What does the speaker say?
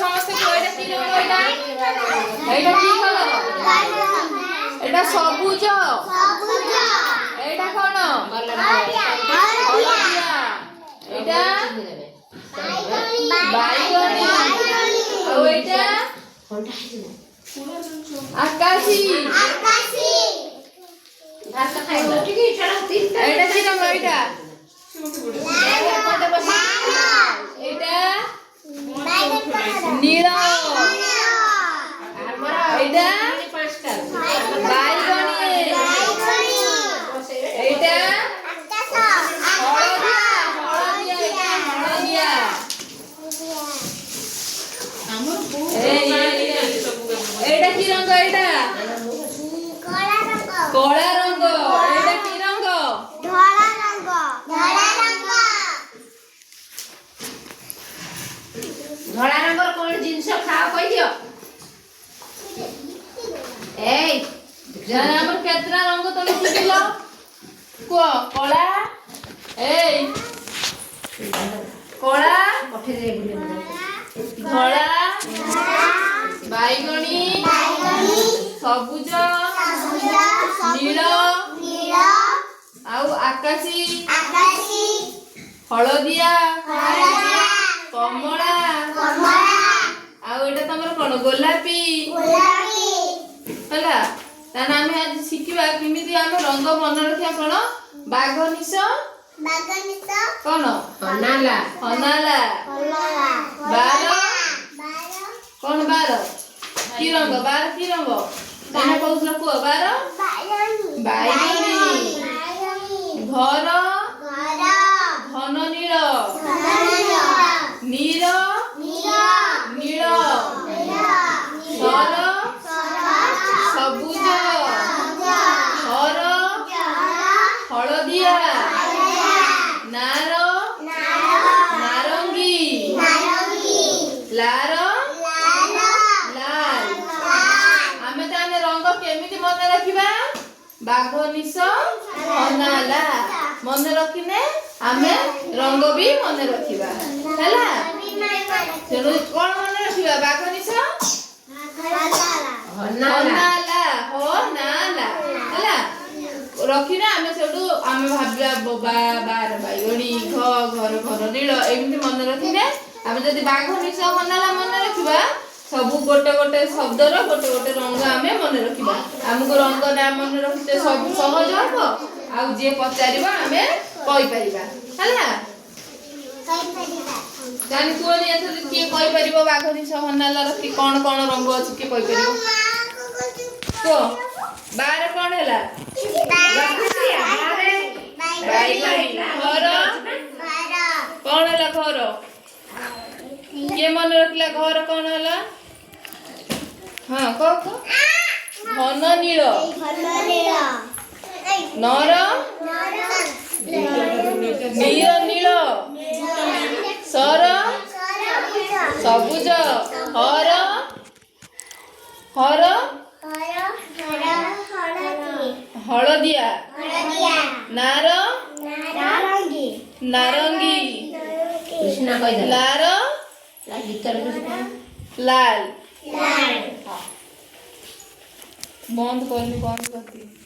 ସମସ୍ତେ କୁହ ଏଇଟା କି ରଙ୍ଗ ଏଇଟା କି କଲର? ଏଇଟା ସବୁଜ। ଏଇଟା କଣ? ହଳଦିଆ। ଏଇଟା ବାଇଗଣୀ। ଆଉ ଏଇଟା ଆକାଶୀ। ଏଇଟା କି ରଙ୍ଗ? ଏଇଟା ଏଇଟା ନୀଳ। ଏଇଟା ବାଇଗଣୀ। ଏଇଟା ହଳଦିଆ। এইটা কি রঙ? এইটা কলা রঙ। এইটা কি রঙ? ধলা রঙ। ধলা রঙর কোন জিনিস খাও কই দিও? এই জানা আমার কেতরা রঙ তুমি শিখিল? কো কলা। এই কলা ধলা বাইগণী সবুজ নীল ଆଉ ଆକାଶୀ ହଳଦିଆ କମଳା ଆଉ ଏଟା ତମର କଣ ଗୋଲାପୀ ହେଲା। ତାହେଲେ ଆମେ ଆଜି ଶିଖିବା କେମିତି ଆମେ ରଙ୍ଗ ମନେ ରଖିବା। କଣ ବାଘ ନିଶ କଣ ହନାଲା ବାର କଣ ବାର କି ରଙ୍ଗ? ବାର କି ରଙ୍ଗ ତମେ କହୁଥିଲ କୁହ? ବାର ବାଇଗଣୀ। ଘର ଘନ ନୀଳ ନୀଳ ସର ସବୁଜ ହର ହଳଦିଆ ନାର ନାରଙ୍ଗୀ ଲାର ଲାଲ। ଆମେ ତାହେଲେ ରଙ୍ଗ କେମିତି ମନେ ରଖିବା? ବାଘ ନିଶ ହନାଲା ମନେ ରଖିଲେ ଆମେ ରଙ୍ଗ ବି ମନେ ରଖିବା ହେଲା। ତେଣୁ କଣ ମନେ ରଖିବା? ବାଘ ନିଶ ହନାଲା ହେଲା ରଖିଲେ ଆମେ ସେଠୁ ଆମେ ଭାବିବା ବାର ବାଇଗଣୀ ଘର ଘର ନୀଳ ଏମିତି ମନେ ରଖିଲେ ଆମେ ଯଦି ବାଘ ନିଶ ହନାଲା ମନେ ରଖିବା ସବୁ ଗୋଟେ ଗୋଟେ ଶବ୍ଦର ଗୋଟେ ଗୋଟେ ରଙ୍ଗ ଆମେ ମନେ ରଖିବା। ଆମକୁ ରଙ୍ଗ ନା ମନେ ରଖିତେ ସବୁ ସହଜ ହବ। ଆଉ ଯିଏ ପଚାରିବ ଆମେ କହିପାରିବା ହେଲା। ଜାଣି କୁହନି ଏଥର କିଏ କହିପାରିବ ବାଘ ନିଶ ହନାଲାର କି କଣ କଣ ରଙ୍ଗ ଅଛି କିଏ କହିପାରିବ? କୁହ ବାର କଣ ହେଲା? ବାଇଗଣୀ। ଘର କଣ ହେଲା? ଘର କିଏ ମନେ ରଖିଲା? ଘର କଣ ହେଲା? ହଁ କହ ଘନ ନୀଳ ନର ନୀଳ ସର ସବୁଜ ହର ହଳଦିଆ ନାର ନାରଙ୍ଗୀ ଲାର ଲାଲ। ବନ୍ଦ କରିନି ବନ୍ଦ କରିଦିଏ।